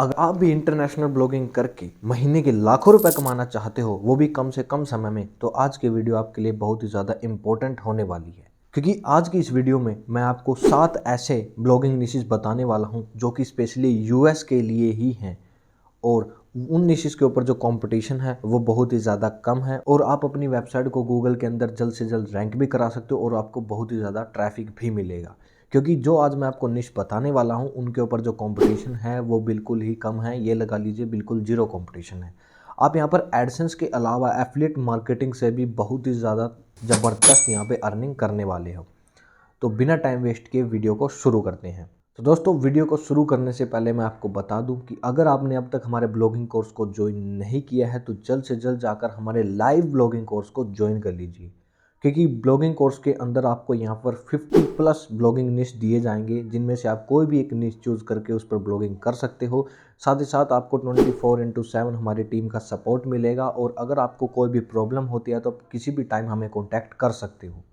अगर आप भी इंटरनेशनल ब्लॉगिंग करके महीने के लाखों रुपए कमाना चाहते हो, वो भी कम से कम समय में, तो आज की वीडियो आपके लिए बहुत ही ज़्यादा इम्पोर्टेंट होने वाली है। क्योंकि आज की इस वीडियो में मैं आपको 7 ऐसे ब्लॉगिंग निशेस बताने वाला हूं जो कि स्पेशली यूएस के लिए ही हैं, और उन निशेस के ऊपर जो कंपटीशन है वो बहुत ही ज़्यादा कम है, और आप अपनी वेबसाइट को गूगल के अंदर जल्द से जल्द रैंक भी करा सकते हो और आपको बहुत ही ज़्यादा ट्रैफिक भी मिलेगा। क्योंकि जो आज मैं आपको निश बताने वाला हूँ उनके ऊपर जो कंपटीशन है वो बिल्कुल ही कम है, ये लगा लीजिए बिल्कुल जीरो कंपटीशन है। आप यहाँ पर एडसेंस के अलावा एफिलिएट मार्केटिंग से भी बहुत ही ज़्यादा ज़बरदस्त यहाँ पे अर्निंग करने वाले हो। तो बिना टाइम वेस्ट किए वीडियो को शुरू करते हैं। तो दोस्तों, वीडियो को शुरू करने से पहले मैं आपको बता दूं कि अगर आपने अब तक हमारे ब्लॉगिंग कोर्स को ज्वाइन नहीं किया है तो जल्द से जल्द जाकर हमारे लाइव ब्लॉगिंग कोर्स को ज्वाइन कर लीजिए। क्योंकि ब्लॉगिंग कोर्स के अंदर आपको यहाँ पर 50+ ब्लॉगिंग निश दिए जाएंगे, जिनमें से आप कोई भी एक निश चूज़ करके उस पर ब्लॉगिंग कर सकते हो। साथ ही साथ आपको 24/7 हमारी टीम का सपोर्ट मिलेगा, और अगर आपको कोई भी प्रॉब्लम होती है तो आप किसी भी टाइम हमें कॉन्टैक्ट कर सकते हो।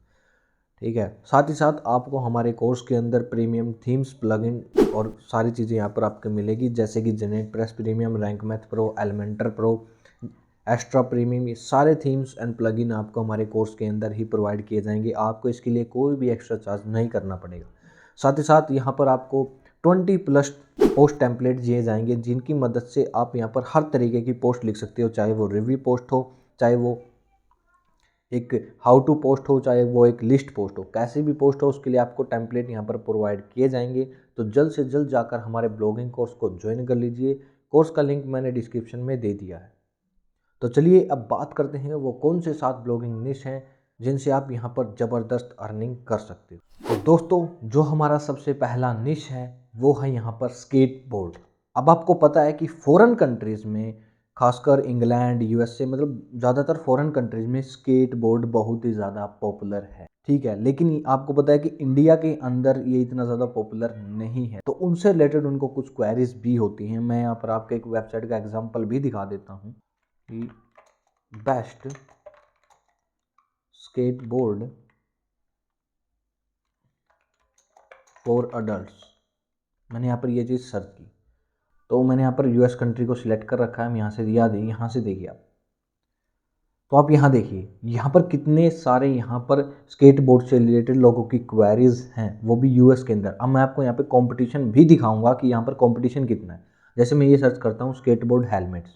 ठीक है। साथ ही साथ आपको हमारे कोर्स के अंदर प्रीमियम थीम्स, प्लगइन और सारी चीज़ें यहाँ पर आपको मिलेगी, जैसे कि Janet press premium, rank math pro, Elementor pro, extra premium. ये सारे थीम्स एंड प्लगइन आपको हमारे कोर्स के अंदर ही प्रोवाइड किए जाएंगे। आपको इसके लिए कोई भी एक्स्ट्रा चार्ज नहीं करना पड़ेगा। साथ ही साथ यहाँ पर आपको 20+ पोस्ट टेम्पलेट दिए जाएंगे, जिनकी मदद से आप यहाँ पर हर तरीके की पोस्ट लिख सकते हो, चाहे वो रिव्यू पोस्ट हो, चाहे वो एक हाउ टू पोस्ट हो, चाहे वो एक लिस्ट पोस्ट हो, कैसी भी पोस्ट हो उसके लिए आपको टेम्पलेट यहाँ पर प्रोवाइड किए जाएंगे। तो जल्द से जल्द जाकर हमारे ब्लॉगिंग कोर्स को ज्वाइन कर लीजिए। कोर्स का लिंक मैंने डिस्क्रिप्शन में दे दिया है। तो चलिए अब बात करते हैं वो कौन से 7 ब्लॉगिंग निश हैं जिनसे आप यहाँ पर ज़बरदस्त अर्निंग कर सकते हो। तो दोस्तों, जो हमारा सबसे पहला निश है वो है यहाँ पर स्केटबोर्ड। अब आपको पता है कि फॉरेन कंट्रीज़ में, खासकर इंग्लैंड, यूएसए, मतलब ज़्यादातर फॉरेन कंट्रीज़ में स्केटबोर्ड बहुत ही ज़्यादा पॉपुलर है। ठीक है, लेकिन आपको पता है कि इंडिया के अंदर ये इतना ज़्यादा पॉपुलर नहीं है, तो उनसे रिलेटेड उनको कुछ क्वेरीज भी होती हैं। मैं यहाँ पर आपको एक वेबसाइट का एग्जांपल भी दिखा देता हूँ कि बेस्ट स्केटबोर्ड फॉर अडल्ट्स, मैंने यहाँ पर ये चीज़ सर्च की तो मैंने यहाँ पर यूएस कंट्री को सिलेक्ट कर रखा है। हम यहाँ से यहाँ से देखिए आप, तो आप यहाँ देखिए यहाँ पर कितने सारे यहाँ पर स्केटबोर्ड से रिलेटेड लोगों की क्वेरीज हैं, वो भी यूएस के अंदर। अब मैं आपको यहाँ पे कंपटीशन भी दिखाऊंगा कि यहाँ पर कंपटीशन कितना है। जैसे मैं ये सर्च करता हूँ स्केटबोर्ड हेलमेट्स,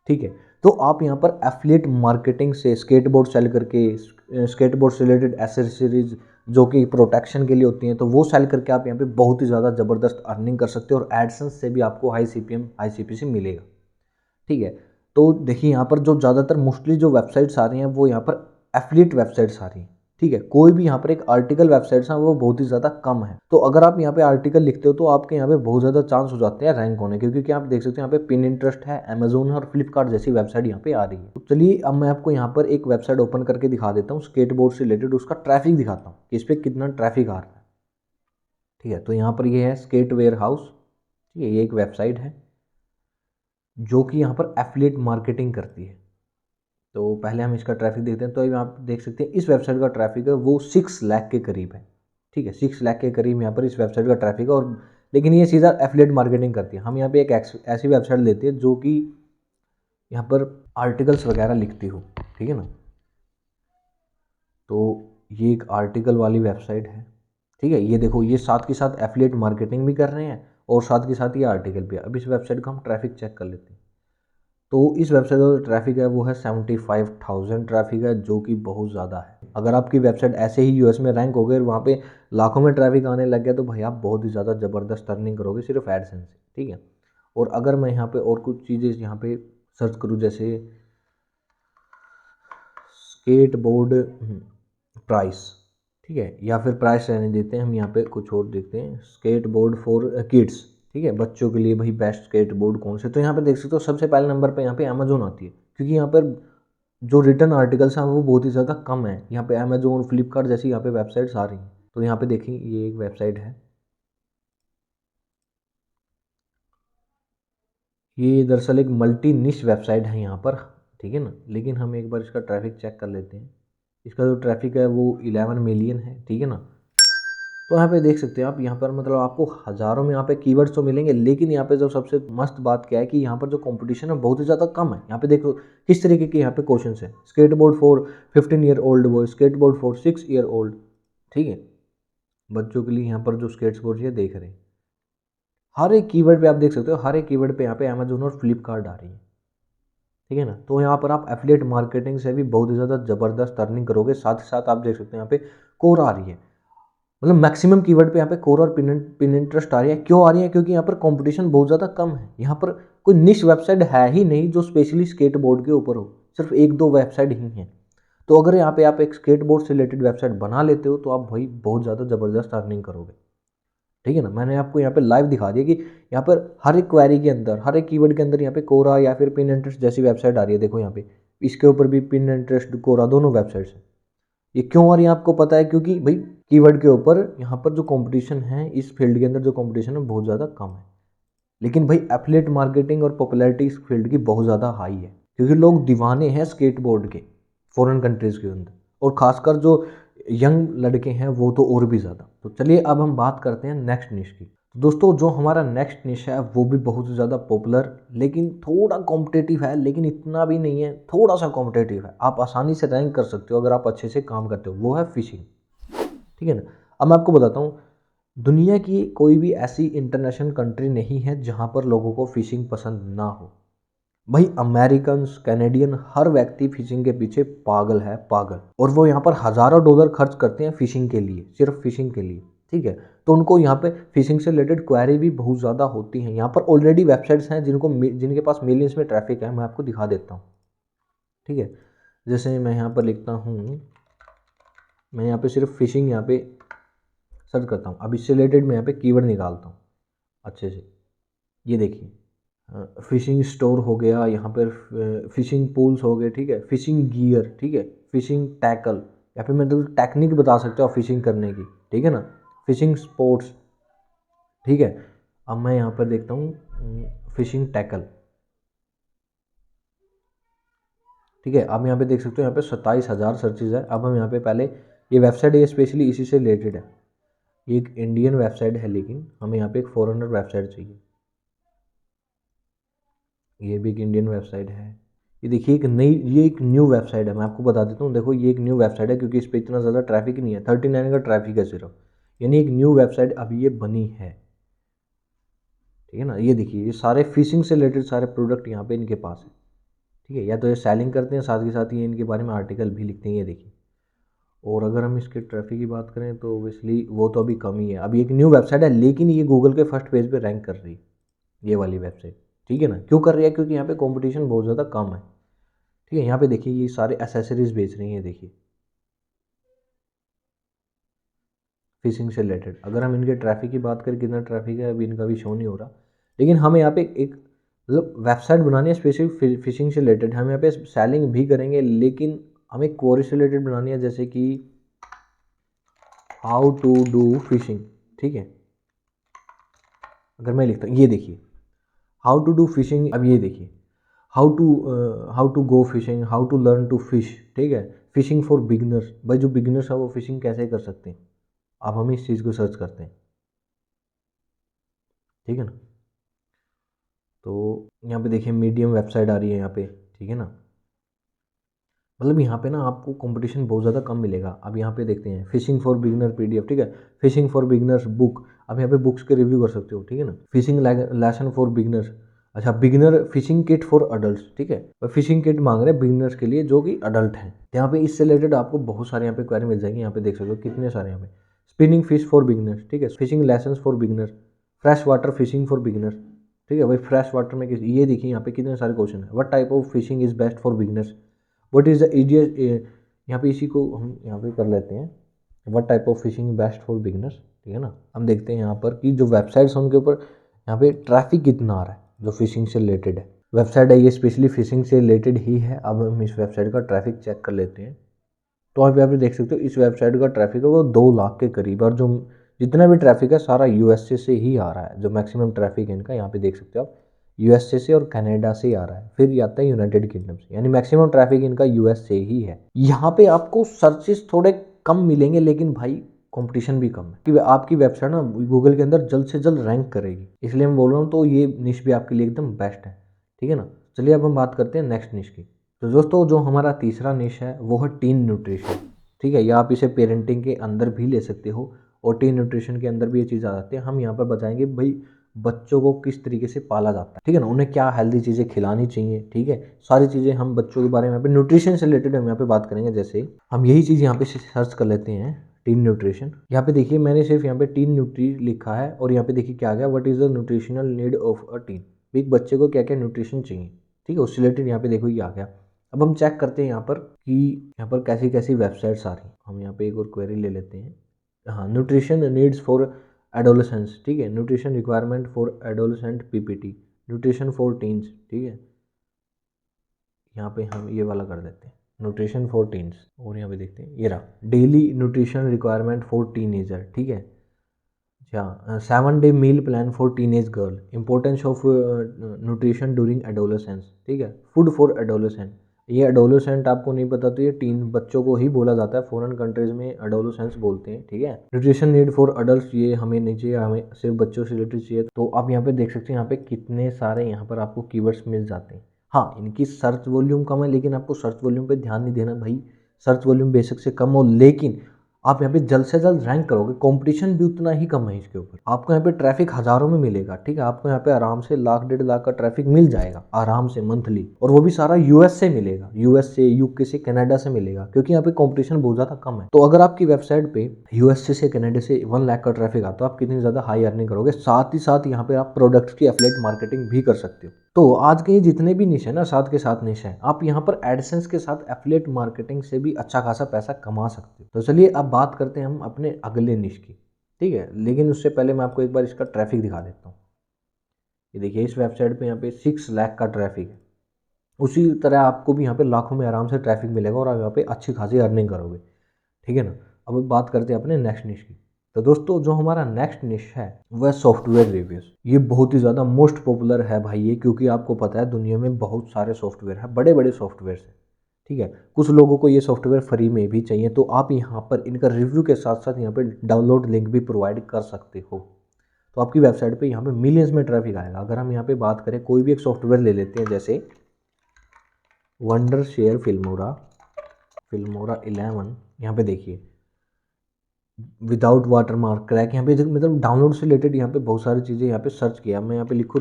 ठीक है, तो आप यहाँ पर एफिलिएट मार्केटिंग से स्केटबोर्ड सेल करके, स्केटबोर्ड से रिलेटेड एसेसरीज जो कि प्रोटेक्शन के लिए होती हैं, तो वो सेल करके आप यहाँ पे बहुत ही ज़्यादा ज़बरदस्त अर्निंग कर सकते हो, और एडसेंस से भी आपको हाई CPM हाई CPC मिलेगा। ठीक है, तो देखिए यहाँ पर जो ज़्यादातर मोस्टली जो वेबसाइट्स आ रही हैं वो यहाँ पर एफिलिएट वेबसाइट्स आ रही हैं। ठीक है, कोई भी यहाँ पर एक आर्टिकल वेबसाइट्स हैं वो बहुत ही ज़्यादा कम है। तो अगर आप यहाँ पे आर्टिकल लिखते हो तो आपके यहाँ पे बहुत ज़्यादा चांस हो जाते हैं रैंक होने के, क्योंकि आप देख सकते हो यहाँ पे पिनिंटरेस्ट है, अमेजोन है, और फ्लिपकार्ट जैसी वेबसाइट यहाँ पे आ रही है। तो चलिए अब मैं आपको यहाँ पर एक वेबसाइट ओपन करके दिखा देता हूँ, स्केटबोर्ड से रिलेटेड उसका ट्रैफिक दिखाता हूँ कि इस पर कितना ट्रैफिक आ रहा है। ठीक है, तो यहाँ पर ये है स्केट वेयर हाउस। ठीक है, ये एक वेबसाइट है जो कि यहाँ पर एफिलिएट मार्केटिंग करती है। तो पहले हम इसका ट्रैफिक देखते हैं। तो ये आप देख सकते हैं इस वेबसाइट का ट्रैफिक है वो 6 लाख के करीब है। ठीक है, 6 लाख के करीब यहाँ पर इस वेबसाइट का ट्रैफिक है, और लेकिन ये सीधा एफिलिएट मार्केटिंग करती है। हम यहाँ पे एक ऐसी वेबसाइट लेते हैं जो कि यहाँ पर आर्टिकल्स वगैरह लिखती हो। ठीक है ना, तो ये एक आर्टिकल वाली वेबसाइट है। ठीक है, ये देखो ये साथ के साथ एफिलिएट मार्केटिंग भी कर रहे हैं और साथ के साथ ये आर्टिकल भी है। अब इस वेबसाइट का हम ट्रैफिक चेक कर लेते हैं। तो इस वेबसाइट का जो ट्रैफिक है वो है 75,000 ट्रैफिक है, जो कि बहुत ज़्यादा है। अगर आपकी वेबसाइट ऐसे ही यूएस में रैंक हो गई और वहाँ पे लाखों में ट्रैफिक आने लग गया तो भाई आप बहुत ही ज़्यादा ज़बरदस्त अर्निंग करोगे सिर्फ एडसेंस से। ठीक है, और अगर मैं यहाँ पे और कुछ चीज़ें यहाँ पे सर्च करूँ, जैसे स्केट बोर्ड प्राइस, ठीक है, या फिर प्राइस रहने देते हैं, हम यहाँ पे कुछ और देखते हैं, स्केट बोर्ड फॉर किड्स। ठीक है, बच्चों के लिए भाई बेस्ट स्केट बोर्ड कौन से, तो यहाँ पे देख सकते हो सबसे पहले नंबर पे यहाँ पे अमेजोन आती है, क्योंकि यहाँ पर जो रिटर्न आर्टिकल्स हैं वो बहुत ही ज़्यादा कम है। यहाँ पे अमेजोन, फ्लिपकार्ट जैसी यहाँ पे वेबसाइट्स आ रही हैं। तो यहाँ पे देखिए ये एक वेबसाइट है, ये दरअसल एक मल्टी निश वेबसाइट है यहाँ पर। ठीक है ना, लेकिन हम एक बार इसका ट्रैफिक चेक कर लेते हैं। इसका जो ट्रैफिक है वो 11 मिलियन है। ठीक है ना, तो यहाँ पे देख सकते हैं आप, यहाँ पर मतलब आपको हज़ारों में यहाँ पे कीवर्ड्स तो मिलेंगे, लेकिन यहाँ पे जो सबसे मस्त बात क्या है कि यहाँ पर जो कंपटीशन है बहुत ही ज़्यादा कम है। यहाँ पे देखो किस तरीके के यहाँ पे क्वेश्चन है। Skateboard for 15 year old boy, skateboard for 6 year old, ठीक है, बच्चों के लिए यहाँ पर जो स्केटबोर्ड ये देख रहे हैं। हर एक कीवर्ड पे आप देख सकते हो, हर एक कीवर्ड पे यहाँ पे अमेजोन और फ्लिपकार्ट आ रही है, ठीक है ना। तो यहाँ पर आप एफिलिएट मार्केटिंग से भी बहुत ही ज़्यादा ज़बरदस्त अर्निंग करोगे। साथ ही साथ आप देख सकते हैं यहाँ पे कोर आ रही है, मतलब मैक्सिमम कीवर्ड पे यहाँ पे कोर और पिनिंटरेस्ट आ रही है। क्यों आ रही है? क्योंकि यहाँ पर कंपटीशन बहुत ज़्यादा कम है। यहाँ पर कोई निश वेबसाइट है ही नहीं जो स्पेशली स्केट बोर्ड के ऊपर हो, सिर्फ एक दो वेबसाइट ही हैं। तो अगर यहाँ पे आप एक स्केट बोर्ड से रिलेटेड वेबसाइट बना लेते हो तो आप भाई बहुत ज़्यादा ज़बरदस्त अर्निंग करोगे, ठीक है ना। मैंने आपको यहाँ पे लाइव दिखा दिया कि यहाँ पर हर एक क्वेरी के अंदर, हर एक कीवर्ड के अंदर यहाँ पे कोरा या फिर पिनिंटरेस्ट जैसी वेबसाइट आ रही है। देखो यहाँ पे इसके ऊपर भी पिनिंटरेस्ट, कोरा दोनों वेबसाइट्स हैं। ये क्यों आ रही है आपको पता है? क्योंकि भाई कीवर्ड के ऊपर यहाँ पर जो कंपटीशन है, इस फील्ड के अंदर जो कंपटीशन है बहुत ज़्यादा कम है। लेकिन भाई एफिलिएट मार्केटिंग और पॉपुलैरिटी इस फील्ड की बहुत ज़्यादा हाई है, क्योंकि लोग दीवाने हैं स्केटबोर्ड के फॉरेन कंट्रीज़ के अंदर, और ख़ासकर जो यंग लड़के हैं वो तो और भी ज़्यादा। तो चलिए अब हम बात करते हैं नेक्स्ट निश की। तो दोस्तों जो हमारा नेक्स्ट निश है वो भी बहुत ज़्यादा पॉपुलर, लेकिन थोड़ा कॉम्पिटेटिव है, लेकिन इतना भी नहीं है, थोड़ा सा कॉम्पिटेटिव है। आप आसानी से रैंक कर सकते हो अगर आप अच्छे से काम करते हो, वो है फिशिंग, ठीक है ना। अब मैं आपको बताता हूँ, दुनिया की कोई भी ऐसी इंटरनेशनल कंट्री नहीं है जहाँ पर लोगों को फिशिंग पसंद ना हो। भाई अमेरिकन, कैनेडियन, हर व्यक्ति फिशिंग के पीछे पागल है, पागल। और वो यहाँ पर हज़ारों डॉलर खर्च करते हैं फिशिंग के लिए, सिर्फ फिशिंग के लिए, ठीक है। तो उनको यहाँ पे फिशिंग से रिलेटेड क्वेरी भी बहुत ज़्यादा होती हैं। यहाँ पर ऑलरेडी वेबसाइट्स हैं जिनके पास मिलियंस में ट्रैफिक है। मैं आपको दिखा देता हूँ, ठीक है। जैसे मैं यहाँ पर लिखता हूँ, मैं यहाँ पे सिर्फ फिशिंग यहाँ पे सर्च करता हूँ। अब इससे रिलेटेड मैं यहाँ पे कीवर्ड निकालता हूँ अच्छे से। ये देखिए फिशिंग स्टोर हो गया, यहाँ पर फिशिंग पूल्स हो गए, ठीक है, फिशिंग गियर, ठीक है, फिशिंग टैकल, या फिर मैं तो टेक्निक बता सकता हूँ फिशिंग करने की, ठीक है ना, फिशिंग स्पोर्ट्स, ठीक है। अब मैं यहाँ पर देखता हूँ फिशिंग टैकल, ठीक है। अब यहाँ पे देख सकते हो यहाँ पे 27,000 सर्चेज है। अब हम यहाँ पे पहले, ये वेबसाइट है स्पेशली इसी से रिलेटेड है, ये एक इंडियन वेबसाइट है, लेकिन हमें यहाँ पे एक फॉरेनर वेबसाइट चाहिए। ये भी एक इंडियन वेबसाइट है। ये देखिए एक नई, ये एक न्यू वेबसाइट है, मैं आपको बता देता हूँ। देखो ये एक न्यू वेबसाइट है, क्योंकि इस पर इतना ज़्यादा ट्रैफिक नहीं है, 39 का ट्रैफिक है सिर्फ, यानी एक न्यू वेबसाइट अभी ये बनी है, ठीक है ना। ये देखिए ये सारे फिशिंग से रिलेटेड सारे प्रोडक्ट यहाँ पे इनके पास है, ठीक है। या तो ये सेलिंग करते हैं, साथ ही साथ ये इनके बारे में आर्टिकल भी लिखते हैं, ये देखिए। और अगर हम इसके ट्रैफिक की बात करें तो ओबियसली वो तो अभी कम ही है। अभी एक न्यू वेबसाइट है, लेकिन ये गूगल के फर्स्ट पेज पे रैंक कर रही है, ये वाली वेबसाइट, ठीक है ना। क्यों कर रही है? क्योंकि यहाँ पे कंपटीशन बहुत ज़्यादा कम है, ठीक है। यहाँ पे देखिए ये सारे एसेसरीज बेच रही हैं, देखिए फिशिंग से रिलेटेड। अगर हम इनके ट्रैफिक की बात करें, कितना ट्रैफिक है अभी इनका भी शो नहीं हो रहा, लेकिन हमें यहाँ पे एक मतलब वेबसाइट बनानी है स्पेसिफिक फिशिंग से रिलेटेड। हम यहाँ पे सेलिंग भी करेंगे, लेकिन हमें क्वेरी से रिलेटेड बनानी है, जैसे कि हाउ टू डू फिशिंग, ठीक है। अगर मैं लिखता हूँ, ये देखिए हाउ टू डू फिशिंग, अब ये देखिए how to go fishing, how to learn to fish, ठीक है, फिशिंग फॉर बिगिनर्स। भाई जो बिगिनर्स है वो फिशिंग कैसे कर सकते हैं, अब हम इस चीज़ को सर्च करते हैं, ठीक है ना। तो यहाँ पे देखिए मीडियम वेबसाइट आ रही है यहाँ पे, ठीक है ना। मतलब यहाँ पे ना आपको कंपटीशन बहुत ज़्यादा कम मिलेगा। अब यहाँ पे देखते हैं फिशिंग फॉर बिगिनर पीडीएफ, ठीक है, फिशिंग फॉर बिगिनर्स बुक। अब यहाँ पे बुक्स के रिव्यू कर सकते हो, ठीक है ना। फिशिंग लेसन फॉर बिगिनर्स, अच्छा beginner fishing kit for adult, ठीक है, फिशिंग किट मांग रहे हैं बिगिनर्स के लिए जो कि अडल्ट हैं। यहाँ पे इससे रिलेटेड आपको बहुत सारे यहाँ पे क्वेरी मिल जाएंगे। यहाँ पे देख सकते हो कितने सारे यहाँ पे, स्पिनिंग फिश फॉर बिगिनर्स, ठीक है, fishing lesson for beginners, fresh water fishing for beginners, ठीक है भाई फ्रेश वाटर में किस, ये देखिए यहाँ पे कितने सारे क्वेश्चन है। What type of fishing is best for beginners, what is the easiest, यहाँ पे इसी को हम यहाँ पे कर लेते हैं, what type of fishing best for beginners, ठीक है ना। हम देखते हैं यहाँ पर कि जो वेबसाइट्स हैं उनके ऊपर यहाँ पे ट्रैफिक कितना आ रहा है जो फिशिंग से रिलेटेड है। वेबसाइट है ये स्पेशली फिशिंग से रिलेटेड ही है। अब हम इस वेबसाइट का ट्रैफिक चेक कर लेते हैं। तो आप यहाँ पे देख सकते हो इस वेबसाइट का ट्रैफिक है वो 2 लाख के करीब, और जो जितना भी ट्रैफिक है सारा यूएसए से ही आ रहा है। जो मैक्सिमम ट्रैफिक है इनका यहाँ पे देख सकते हो आप, यूएसए से और कनाडा से आ रहा है, फिर ये आता है यूनाइटेड किंगडम से, यानी मैक्सिमम ट्रैफिक इनका यूएस से ही है। यहाँ पे आपको सर्चेस थोड़े कम मिलेंगे, लेकिन भाई कंपटीशन भी कम है कि आपकी वेबसाइट ना गूगल के अंदर जल्द से जल्द रैंक करेगी, इसलिए मैं बोल रहा हूँ। तो ये निश भी आपके लिए एकदम बेस्ट है, ठीक है ना। चलिए अब हम बात करते हैं नेक्स्ट निश की। तो दोस्तों जो हमारा तीसरा निश है वो है टीन न्यूट्रिशन, ठीक है। या आप इसे पेरेंटिंग के अंदर भी ले सकते हो और टीन न्यूट्रिशन के अंदर भी ये चीज़ आ जाती है। हम यहाँ पर बताएंगे भाई बच्चों को किस तरीके से पाला जाता है, ठीक है ना, उन्हें क्या हेल्दी चीज़ें खिलानी चाहिए, ठीक है। सारी चीज़ें हम बच्चों के बारे में यहाँ पे न्यूट्रिशन से रिलेटेड हम यहाँ पे बात करेंगे। जैसे हम यही चीज़ यहाँ पे सर्च कर लेते हैं, टीन न्यूट्रिशन। यहाँ पे देखिए मैंने सिर्फ यहाँ पे टीन न्यूट्री लिखा है और यहाँ पे देखिए क्या आ गया, what is the nutritional need of a tin. एक बच्चे को क्या क्या न्यूट्रिशन चाहिए, ठीक है, उससे रिलेटेड यहाँ पे देखो ये आ गया। अब हम चेक करते हैं यहाँ पर कि यहाँ पर कैसी कैसी वेबसाइट्स आ रही हैं। हम यहाँ पे एक और क्वेरी ले लेते हैं। हाँ, न्यूट्रिशन नीड्स फॉर एडोलेसेंस, ठीक है, nutrition requirement for adolescent PPT, nutrition for teens, ठीक है। यहाँ पे हम ये वाला कर देते हैं, न्यूट्रिशन फॉर टीन्स। और यहाँ पे देखते हैं ये रहा, daily nutrition requirement for teenager, ठीक है। अच्छा, 7 day meal plan for teenage girl, importance of nutrition during adolescence, ठीक है, फूड फॉर एडोलेसेंट। ये एडोलेसेंट आपको नहीं पता तो ये टीन बच्चों को ही बोला जाता है, फॉरेन कंट्रीज में एडोलेसेंस बोलते हैं, ठीक है। न्यूट्रिशन नीड फॉर अडल्ट, ये हमें नहीं चाहिए, हमें सिर्फ बच्चों से रिलेटेड चाहिए। तो आप यहाँ पे देख सकते हैं यहाँ पे कितने सारे यहाँ पर आपको कीवर्ड्स मिल जाते हैं। हाँ, इनकी सर्च वॉल्यूम कम है, लेकिन आपको सर्च वॉल्यूम पे ध्यान नहीं देना भाई। सर्च वॉल्यूम बेशक से कम हो, लेकिन आप यहाँ पे जल्द से जल्द रैंक करोगे। कंपटीशन भी उतना ही कम है इसके ऊपर। आपको यहाँ पे ट्रैफिक हज़ारों में मिलेगा, ठीक है। आपको यहाँ पे आराम से 1 लाख 1.5 लाख का ट्रैफिक मिल जाएगा आराम से मंथली, और वो भी सारा यूएस से मिलेगा, यूएस से, यूके से, कनाडा से मिलेगा, क्योंकि यहाँ पे कंपटीशन बहुत ज़्यादा कम है। तो अगर आपकी वेबसाइट पे यूएस से कनाडा से 1 लाख का ट्रैफिक आता है, तो आप कितनी ज़्यादा हाई अर्निंग करोगे। साथ ही साथ यहाँ पे आप प्रोडक्ट्स की एफिलिएट मार्केटिंग भी कर सकते हो। तो आज के ये जितने भी निश है ना, साथ के साथ निश है, आप यहाँ पर एडसेंस के साथ एफिलिएट मार्केटिंग से भी अच्छा खासा पैसा कमा सकते हो। तो चलिए अब बात करते हैं हम अपने अगले निश की, ठीक है। लेकिन उससे पहले मैं आपको एक बार इसका ट्रैफिक दिखा देता हूँ। ये देखिए इस वेबसाइट पे यहाँ पे 6 लाख का ट्रैफिक है। उसी तरह आपको भी यहाँ पे लाखों में आराम से ट्रैफिक मिलेगा और आप यहाँ पे अच्छी खासी अर्निंग करोगे, ठीक है ना। अब बात करते हैं अपने नेक्स्ट निश की। तो दोस्तों जो हमारा नेक्स्ट निश है वह सॉफ्टवेयर रिव्यूज़। ये बहुत ही ज़्यादा मोस्ट पॉपुलर है भाई ये, क्योंकि आपको पता है दुनिया में बहुत सारे सॉफ्टवेयर हैं, बड़े बड़े सॉफ्टवेयर हैं, ठीक है। कुछ लोगों को ये सॉफ्टवेयर फ्री में भी चाहिए, तो आप यहाँ पर इनका रिव्यू के साथ साथ यहाँ पर डाउनलोड लिंक भी प्रोवाइड कर सकते हो। तो आपकी वेबसाइट पे यहाँ पे मिलियंस में ट्रैफिक आएगा। अगर हम यहाँ पे बात करें, कोई भी एक सॉफ्टवेयर ले लेते हैं, जैसे वंडरशेयर फिल्मोरा 11। यहाँ पे देखिए विदाउट वाटरमार्क क्रैक, यहाँ पे मतलब डाउनलोड से रिलेटेड यहाँ पे बहुत सारी चीज़ें यहाँ पे सर्च किया। मैं यहाँ पे लिखूँ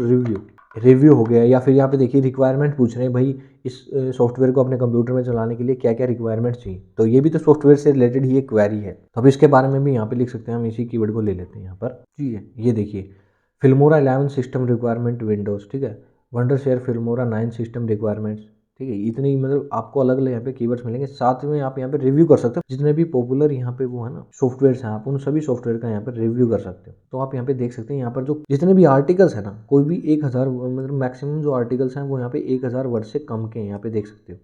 रिव्यू हो गया, या फिर यहाँ पे देखिए रिक्वायरमेंट पूछ रहे हैं भाई इस सॉफ्टवेयर को अपने कंप्यूटर में चलाने के लिए क्या क्या रिक्वायरमेंट चाहिए। तो ये भी तो सॉफ्टवेयर से रिलेटेड ही एक क्वेरी है, तो अब इसके बारे में भी यहाँ पे लिख सकते हैं। हम इसी कीवर्ड को ले लेते हैं यहाँ पर, ठीक है। ये देखिए फिल्मोरा 11 सिस्टम रिक्वायरमेंट विंडोज़, ठीक है, वंडरशेयर फिल्मोरा 9 सिस्टम रिक्वायरमेंट्स, ठीक है। इतनी मतलब आपको अलग अलग यहाँ पे कीवर्ड्स मिलेंगे। साथ में आप यहाँ पे रिव्यू कर सकते हो, जितने भी पॉपुलर यहाँ पे वो है ना सॉफ्टवेयर्स हैं, आप उन सभी सॉफ्टवेयर का यहाँ पर रिव्यू कर सकते हो। तो आप यहाँ पे देख सकते हैं यहाँ पर जो जितने भी आर्टिकल्स है ना, कोई भी 1000 मतलब मैक्सिमम जो आर्टिकल्स हैं वो यहाँ पे 1000 वर्ड से कम के यहाँ पे देख सकते हो,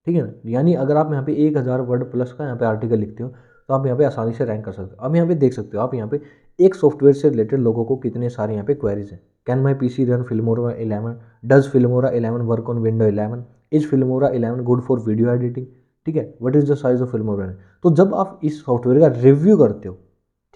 ठीक है ना। यानी अगर आप यहाँ पे 1000 वर्ड प्लस का यहाँ पे आर्टिकल लिखते हो तो आप यहाँ पे आसानी से रैंक कर सकते हो। अब यहाँ पे देख सकते हो आप यहाँ पे एक सॉफ्टवेयर से रिलेटेड लोगों को कितने सारे यहाँ पे क्वेरीज हैं। Can my PC run Filmora 11, does Filmora 11 work on window 11, is Filmora 11 good for video editing, ठीक है, what is the size of Filmora. तो जब आप इस सॉफ्टवेयर का रिव्यू करते हो,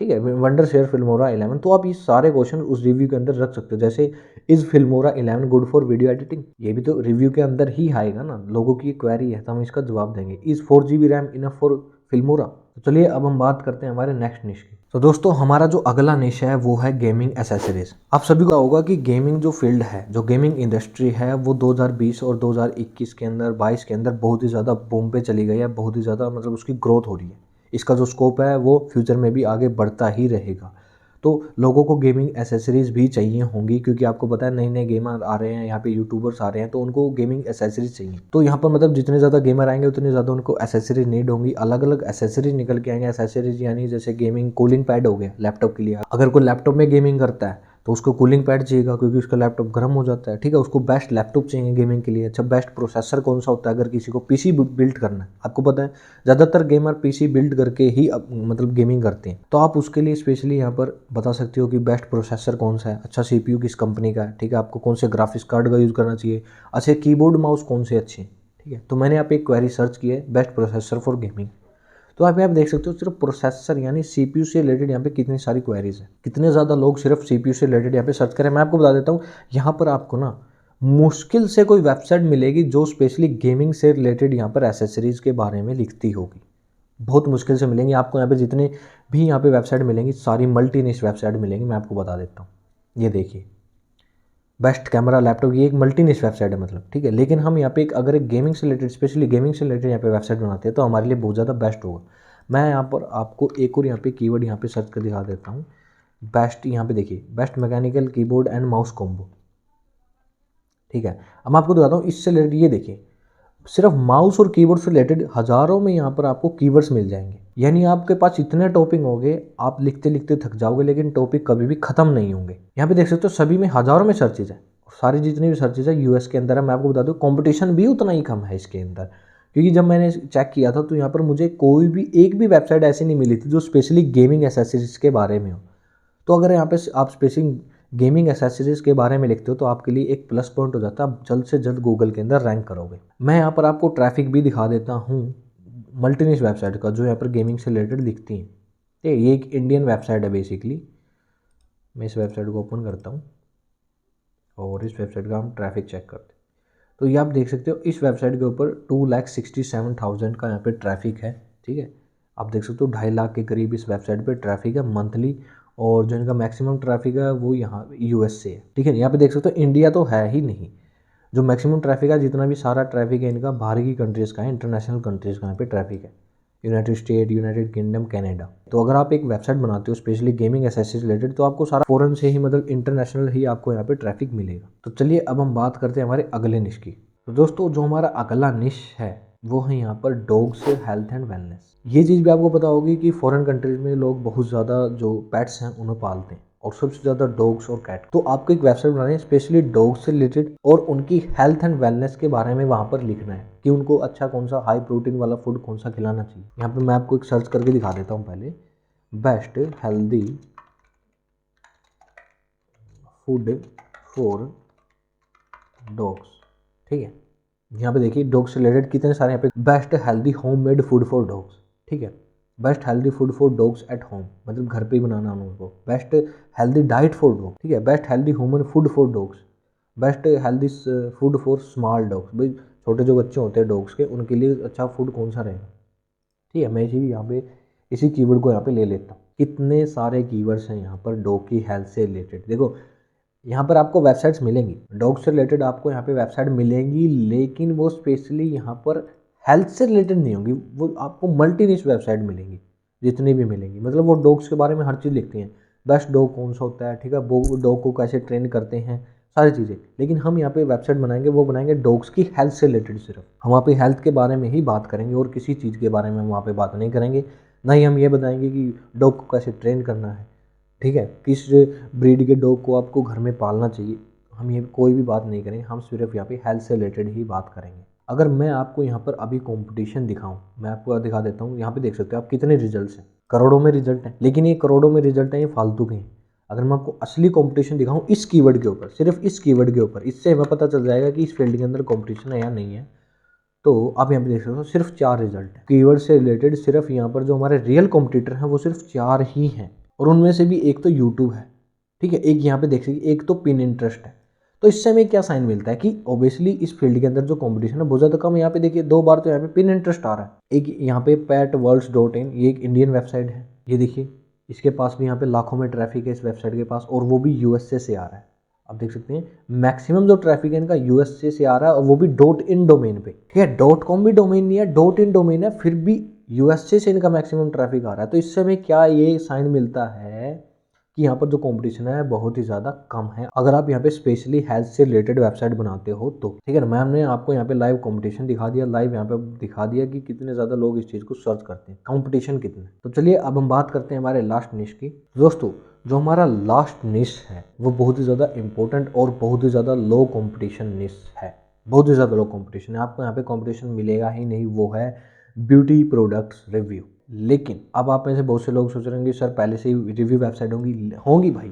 ठीक है, वंडरशेयर फिल्मोरा 11, तो आप ये सारे क्वेश्चन उस रिव्यू के अंदर रख सकते हो। जैसे is Filmora 11 good for video editing, ये भी तो रिव्यू के अंदर ही आएगा ना, लोगों की क्वेरी है तो हम इसका जवाब देंगे। Is 4 GB RAM enough for Filmora. तो चलिए अब हम बात करते हैं हमारे नेक्स्ट निश की। तो दोस्तों हमारा जो अगला निश है वो है गेमिंग एसेसरीज। आप सभी को होगा कि गेमिंग जो फील्ड है, जो गेमिंग इंडस्ट्री है, वो 2020 और 2021 के अंदर 22 के अंदर बहुत ही ज़्यादा बूम पे चली गई है, बहुत ही ज़्यादा मतलब उसकी ग्रोथ हो रही है। इसका जो स्कोप है वो फ्यूचर में भी आगे बढ़ता ही रहेगा। तो लोगों को गेमिंग एसेसरीज भी चाहिए होंगी, क्योंकि आपको पता है नए नए गेमर आ रहे हैं, यहाँ पे यूट्यूबर्स आ रहे हैं, तो उनको गेमिंग एसेसरीज चाहिए। तो यहाँ पर मतलब जितने ज़्यादा गेमर आएंगे उतने ज़्यादा उनको एसेसरीज नीड होंगी। अलग अलग एसेसरीज निकल के आएंगे। एसेसरीज यानी जैसे गेमिंग कूलिंग पैड हो गया लैपटॉप के लिए। अगर कोई लैपटॉप में गेमिंग करता है तो उसको कूलिंग पैड चाहिएगा, क्योंकि उसका लैपटॉप गर्म हो जाता है, ठीक है। उसको बेस्ट लैपटॉप चाहिए गेमिंग के लिए। अच्छा, बेस्ट प्रोसेसर कौन सा होता है अगर किसी को पीसी बिल्ड करना है। आपको पता है ज़्यादातर गेमर पीसी बिल्ड करके ही मतलब गेमिंग करते हैं, तो आप उसके लिए स्पेशली यहाँ पर बता सकते हो कि बेस्ट प्रोसेसर कौन सा है, अच्छा सीपीयू किस कंपनी का है, ठीक है, आपको कौन से ग्राफिक्स कार्ड का यूज़ करना चाहिए, अच्छे कीबोर्ड माउस कौन से अच्छे हैं, ठीक है। तो मैंने यहाँ पे एक क्वेरी सर्च की है, बेस्ट प्रोसेसर फॉर गेमिंग। तो आप यहाँ पे देख सकते हो सिर्फ प्रोसेसर यानी CPU से रिलेटेड यहाँ पे कितनी सारी क्वेरीज है, कितने ज़्यादा लोग सिर्फ CPU से रिलेटेड यहाँ पे सर्च करें। मैं आपको बता देता हूँ, यहाँ पर आपको ना मुश्किल से कोई वेबसाइट मिलेगी जो स्पेशली गेमिंग से रिलेटेड यहाँ पर एसेसरीज के बारे में लिखती होगी। बहुत मुश्किल से मिलेंगी आपको यहाँ पे, जितने भी यहाँ पे वेबसाइट मिलेंगी सारी मल्टी निश वेबसाइट मिलेंगी। मैं आपको बता देता हूँ, ये देखिए बेस्ट कैमरा लैपटॉप, ये एक मल्टी निश वेबसाइट है मतलब, ठीक है। लेकिन हम यहाँ पे अगर एक गेमिंग से रिलेटेड, स्पेशली गेमिंग से रिलेटेड यहाँ पे वेबसाइट बनाते हैं तो हमारे लिए बहुत ज़्यादा बेस्ट होगा। मैं यहाँ पर आपको एक और यहाँ पे कीवर्ड यहाँ पे सर्च कर दिखा देता हूँ। बेस्ट, यहाँ पे देखिए best mechanical keyboard and mouse combo, ठीक है। अब मैं आपको दिखाता हूँ इससे रिलेटेड, ये देखिए सिर्फ माउस और कीबोर्ड से रिलेटेड हज़ारों में यहाँ पर आपको कीवर्ड्स मिल जाएंगे। यानी आपके पास इतने टॉपिक होंगे, आप लिखते लिखते थक जाओगे लेकिन टॉपिक कभी भी खत्म नहीं होंगे। यहाँ पे देख सकते हो सभी में हज़ारों में सर्चेज है, सारी जितनी भी सर्चेज है यूएस के अंदर है। मैं आपको बता दूँ कंपटीशन भी उतना ही कम है इसके अंदर, क्योंकि जब मैंने चेक किया था तो यहाँ पर मुझे कोई भी एक भी वेबसाइट ऐसी नहीं मिली थी जो स्पेशली गेमिंग एसेसरीज के बारे में हो। तो अगर यहाँ पे आप स्पेशली गेमिंग एसेसरीज के बारे में लिखते हो तो आपके लिए एक प्लस पॉइंट हो जाता है, आप जल्द से जल्द गूगल के अंदर रैंक करोगे। मैं यहाँ पर आपको ट्रैफिक भी दिखा देता हूँ मल्टीनिश वेबसाइट का जो यहाँ पर गेमिंग से रिलेटेड लिखती हैं। ठीक है, ये एक इंडियन वेबसाइट है बेसिकली। मैं इस वेबसाइट को ओपन करता हूँ और इस वेबसाइट का हम ट्रैफिक चेक करते हैं। तो ये आप देख सकते हो इस वेबसाइट के ऊपर 2,67,000 का यहाँ पे ट्रैफिक है, ठीक है। आप देख सकते हो 2.5 लाख के करीब इस वेबसाइट पे ट्रैफिक है मंथली, और जो इनका मैक्सिमम ट्रैफिक है वो यहाँ यूएस से है, ठीक है। यहाँ पे देख सकते हो इंडिया तो है ही नहीं, जो मैक्सिमम ट्रैफिक है जितना भी सारा ट्रैफिक है इनका बाहर की कंट्रीज़ का है, इंटरनेशनल कंट्रीज़ का यहाँ पे ट्रैफिक है, United state, United kingdom, Canada. तो अगर आप एक वेबसाइट बनाते हो स्पेशली गेमिंग एसेसरीज रिलेटेड तो आपको सारा फॉरेन से ही मतलब इंटरनेशनल ही आपको यहाँ पे ट्रैफिक मिलेगा। तो चलिए अब हम बात करते हैं हमारे अगले निश की। तो दोस्तों जो हमारा अगला निश है वो है यहाँ पर डॉग्स हेल्थ एंड वेलनेस। ये चीज़ भी आपको पता होगी कि फॉरेन कंट्रीज में लोग बहुत ज़्यादा जो पेट्स हैं उन्हें पालते हैं, और सबसे ज़्यादा डॉग्स और कैट। तो आपको एक वेबसाइट बनानी है स्पेशली डॉग्स से रिलेटेड और उनकी हेल्थ एंड वेलनेस के बारे में वहाँ पर लिखना है कि उनको अच्छा कौन सा हाई प्रोटीन वाला फूड कौन सा खिलाना चाहिए। यहाँ पे मैं आपको एक सर्च करके दिखा देता हूँ पहले, best healthy food for dogs, ठीक है। यहाँ पे देखिए डॉग्स से रिलेटेड कितने सारे यहाँ पे, best healthy home made food for dogs, ठीक है। Best healthy food for dogs at home, मतलब घर पे ही बनाना उनको। Best healthy diet for dog, ठीक है। Best healthy human food for dogs, best healthy food for small dogs, भाई छोटे जो बच्चे होते हैं डॉग्स के उनके लिए अच्छा फूड कौन सा रहेगा, ठीक है। मैं यहाँ पे इसी कीवर्ड को यहाँ पे ले लेता हूँ। कितने सारे कीवर्ड्स हैं यहाँ पर डॉग की हेल्थ से रिलेटेड। देखो यहाँ पर आपको वेबसाइट्स मिलेंगी डॉग से रिलेटेड, आपको यहाँ पे वेबसाइट मिलेंगी, लेकिन वो स्पेशली यहाँ पर हेल्थ से रिलेटेड नहीं होंगी, वो आपको मल्टी निश वेबसाइट मिलेंगी जितनी भी मिलेंगी। मतलब वो डॉग्स के बारे में हर चीज़ लिखती हैं, बेस्ट डॉग कौन सा होता है, ठीक है, वो डॉग को कैसे ट्रेन करते हैं, सारी चीज़ें। लेकिन हम यहाँ पे वेबसाइट बनाएंगे, वो बनाएंगे डॉग्स की हेल्थ से रिलेटेड, सिर्फ हम वहाँ पे हेल्थ के बारे में ही बात करेंगे और किसी चीज़ के बारे में हम वहाँ पे बात नहीं करेंगे। ना ही हम ये बताएंगे कि डॉग को कैसे ट्रेन करना है, ठीक है, किस ब्रीड के डॉग को आपको घर में पालना चाहिए, हम ये कोई भी बात नहीं करेंगे। हम सिर्फ यहाँ पे हेल्थ से रिलेटेड ही बात करेंगे। अगर मैं आपको यहाँ पर अभी कंपटीशन दिखाऊं, मैं आपको दिखा देता हूँ। यहाँ पे देख सकते हो आप कितने रिजल्ट्स हैं, करोड़ों में रिजल्ट हैं, लेकिन ये करोड़ों में रिजल्ट हैं ये फालतू के हैं। अगर मैं आपको असली कंपटीशन दिखाऊं इस कीवर्ड के ऊपर, सिर्फ इस कीवर्ड के ऊपर, इससे हमें पता चल जाएगा कि इस फील्ड के अंदर कंपटीशन है या नहीं है। तो आप यहाँ पे देख सकते हो सिर्फ 4 रिजल्ट है कीवर्ड से रिलेटेड। सिर्फ यहाँ पर जो हमारे रियल कॉम्पिटिटर हैं वो सिर्फ 4 ही हैं, और उनमें से भी एक तो यूट्यूब है, ठीक है, एक यहाँ पे देख सकते, एक तो पिनिंटरेस्ट है। तो इससे हमें क्या साइन मिलता है कि ऑब्वियसली इस फील्ड के अंदर जो कंपटीशन है बहुत ज़्यादा कम है। यहाँ पे देखिए 2 बार तो यहाँ पे पिनिंटरेस्ट आ रहा है। एक यहाँ पे petworlds.in, ये एक इंडियन वेबसाइट है, ये देखिए इसके पास भी यहाँ पे लाखों में ट्रैफिक है इस वेबसाइट के पास, और वो भी यूएसए से आ रहा है। आप देख सकते हैं मैक्सिमम जो ट्रैफिक है इनका यूएसए से आ रहा है, और वो भी .in डोमेन पे, ठीक है। .com भी डोमेन नहीं है, .in डोमेन है, फिर भी यूएसए से इनका मैक्सिमम ट्रैफिक आ रहा है। तो इससे हमें क्या ये साइन मिलता है कि यहाँ पर जो कंपटीशन है बहुत ही ज़्यादा कम है, अगर आप यहाँ पे स्पेशली हेल्थ से रिलेटेड वेबसाइट बनाते हो तो, ठीक है ना। मैम ने आपको यहाँ पे लाइव कंपटीशन दिखा दिया, लाइव यहाँ पे दिखा दिया कि कितने ज़्यादा लोग इस चीज़ को सर्च करते हैं, कंपटीशन कितने। तो चलिए अब हम बात करते हैं हमारे लास्ट निश की। दोस्तों जो हमारा लास्ट निश है वो बहुत ही ज़्यादा इंपॉर्टेंट और बहुत ही ज़्यादा लो कॉम्पिटिशन निश है, बहुत ही ज़्यादा लो कॉम्पिटिशन है, आपको यहाँ पे कॉम्पिटिशन मिलेगा ही नहीं, वो है ब्यूटी प्रोडक्ट्स रिव्यू। लेकिन अब आप में से बहुत से लोग सोच रहे हैं कि सर पहले से ही रिव्यू वेबसाइट होंगी भाई,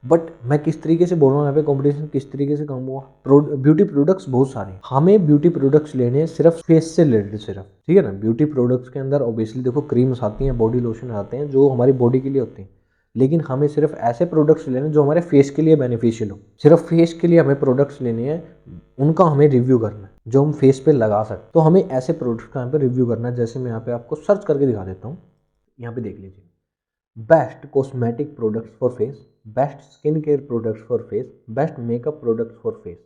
बट मैं किस तरीके से बोल रहा हूँ यहाँ पे कंपटीशन किस तरीके से कम हुआ। ब्यूटी प्रोडक्ट्स बहुत सारे हैं, हमें ब्यूटी प्रोडक्ट्स लेने हैं सिर्फ फेस से रिलेटेड सिर्फ, ठीक है ना। ब्यूटी प्रोडक्ट्स के अंदर ऑब्वियसली देखो क्रीम्स आती हैं, बॉडी लोशन आते हैं जो हमारी बॉडी के लिए होते हैं, लेकिन हमें सिर्फ ऐसे प्रोडक्ट्स लेने जो हमारे फेस के लिए बेनिफिशियल हो। सिर्फ फेस के लिए हमें प्रोडक्ट्स लेने हैं, उनका हमें रिव्यू करना है जो हम फेस पे लगा सकते। तो हमें ऐसे प्रोडक्ट्स का यहाँ पे रिव्यू करना है। जैसे मैं यहाँ पे आपको सर्च करके दिखा देता हूँ, यहाँ पे देख लीजिए, best cosmetic products for face, best skin care products for face, best makeup products for face,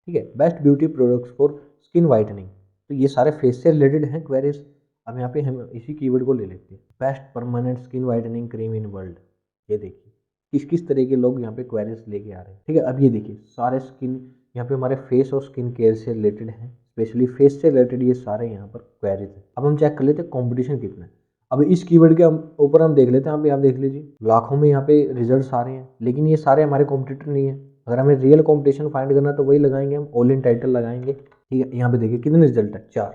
ठीक है, best beauty products for skin whitening. तो ये सारे फेस से रिलेटेड हैं क्वेरीज। अब यहाँ पे हम इसी कीवर्ड को ले लेते हैं, best permanent skin whitening cream in world. ये देखिए किस किस तरह के लोग यहाँ पे क्वेरीज लेके आ रहे हैं, ठीक है। अब ये देखिए सारे स्किन यहाँ पे हमारे फेस और स्किन केयर से रिलेटेड हैं, स्पेशली फेस से रिलेटेड ये सारे यहाँ पर क्वेरीज हैं। अब हम चेक कर लेते हैं कॉम्पिटिशन कितना है। अब इस कीवर्ड के ऊपर हम देख लेते हैं, यहाँ पे आप देख लीजिए लाखों में यहाँ पे रिजल्ट्स आ रहे हैं, लेकिन ये सारे हमारे कॉम्पिटिटर नहीं है। अगर हमें रियल कॉम्पिटिशन फाइंड करना तो वही लगाएंगे, हम ऑल इन टाइटल लगाएंगे, ठीक है। यहाँ पे देखिए कितने रिजल्ट है, 4।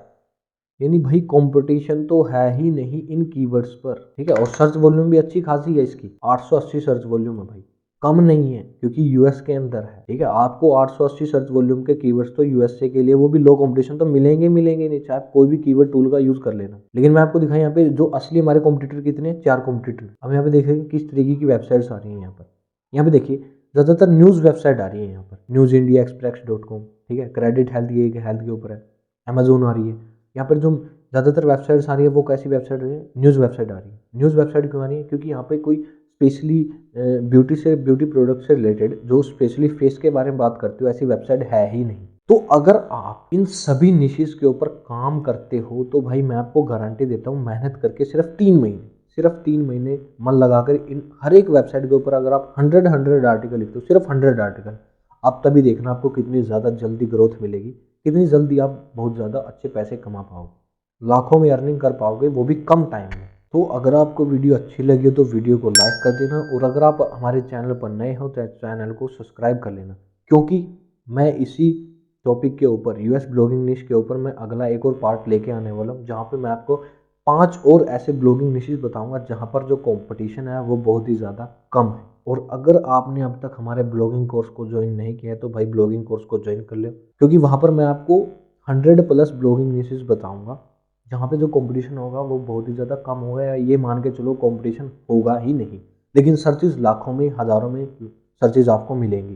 यानी भाई कंपटीशन तो है ही नहीं इन कीवर्ड्स पर, ठीक है। और सर्च वॉल्यूम भी अच्छी खासी है इसकी, 880 सर्च वॉल्यूम है भाई, कम नहीं है क्योंकि यूएस के अंदर है, ठीक है। आपको 880 सर्च वॉल्यूम के कीवर्ड्स तो यूएसए के लिए, वो भी लो कंपटीशन, तो मिलेंगे नहीं, चाहे आप कोई भी कीवर्ड टूल का यूज कर लेना। लेकिन मैं आपको दिखाऊं यहाँ पे जो असली हमारे कॉम्पिटिटर कितने, 4 कॉम्पिटिटर। अब यहाँ पे देखेंगे किस तरीके की वेबसाइट्स आ रही है यहाँ पर। यहाँ पे देखिए ज़्यादातर न्यूज़ वेबसाइट आ रही है यहाँ पर, न्यूज़ इंडिया एक्सप्रेस.com, ठीक है। क्रेडिट हेल्थ, ये हेल्थ के ऊपर है। अमेजोन आ रही है। यहाँ पर जो ज़्यादातर वेबसाइट्स आ रही है वो कैसी वेबसाइट आ रही है, न्यूज़ वेबसाइट आ रही है। न्यूज़ वेबसाइट क्यों आ रही है, क्योंकि यहाँ पे कोई स्पेशली ब्यूटी प्रोडक्ट से रिलेटेड जो स्पेशली फेस के बारे में बात करते हो ऐसी वेबसाइट है ही नहीं। तो अगर आप इन सभी निशेस के ऊपर काम करते हो तो भाई मैं आपको गारंटी देता हूँ, मेहनत करके सिर्फ 3 महीने मन लगाकर इन हर एक वेबसाइट के ऊपर अगर आप 100 आर्टिकल लिखते हो, सिर्फ 100 आर्टिकल, आप तभी देखना आपको कितनी ज़्यादा जल्दी ग्रोथ मिलेगी, कितनी जल्दी आप बहुत ज़्यादा अच्छे पैसे कमा पाओगे, लाखों में अर्निंग कर पाओगे, वो भी कम टाइम में। तो अगर आपको वीडियो अच्छी लगी हो तो वीडियो को लाइक कर देना, और अगर आप हमारे चैनल पर नए हो तो चैनल को सब्सक्राइब कर लेना, क्योंकि मैं इसी टॉपिक के ऊपर, यूएस ब्लॉगिंग निश के ऊपर, मैं अगला एक और पार्ट लेके आने वाला हूँ, जहाँ पे मैं आपको 5 और ऐसे ब्लॉगिंग निशेस बताऊँगा जहाँ पर जो कंपटीशन है वो बहुत ही ज़्यादा कम है। और अगर आपने अब तक हमारे ब्लॉगिंग कोर्स को ज्वाइन नहीं किया है तो भाई ब्लॉगिंग कोर्स को ज्वाइन कर ले, क्योंकि वहाँ पर मैं आपको 100+ ब्लॉगिंग निशेस बताऊँगा जहाँ पे जो कंपटीशन होगा वो बहुत ही ज़्यादा कम होगा, या ये मान के चलो कंपटीशन होगा ही नहीं, लेकिन सर्चेज लाखों में, हज़ारों में सर्चेज आपको मिलेंगी।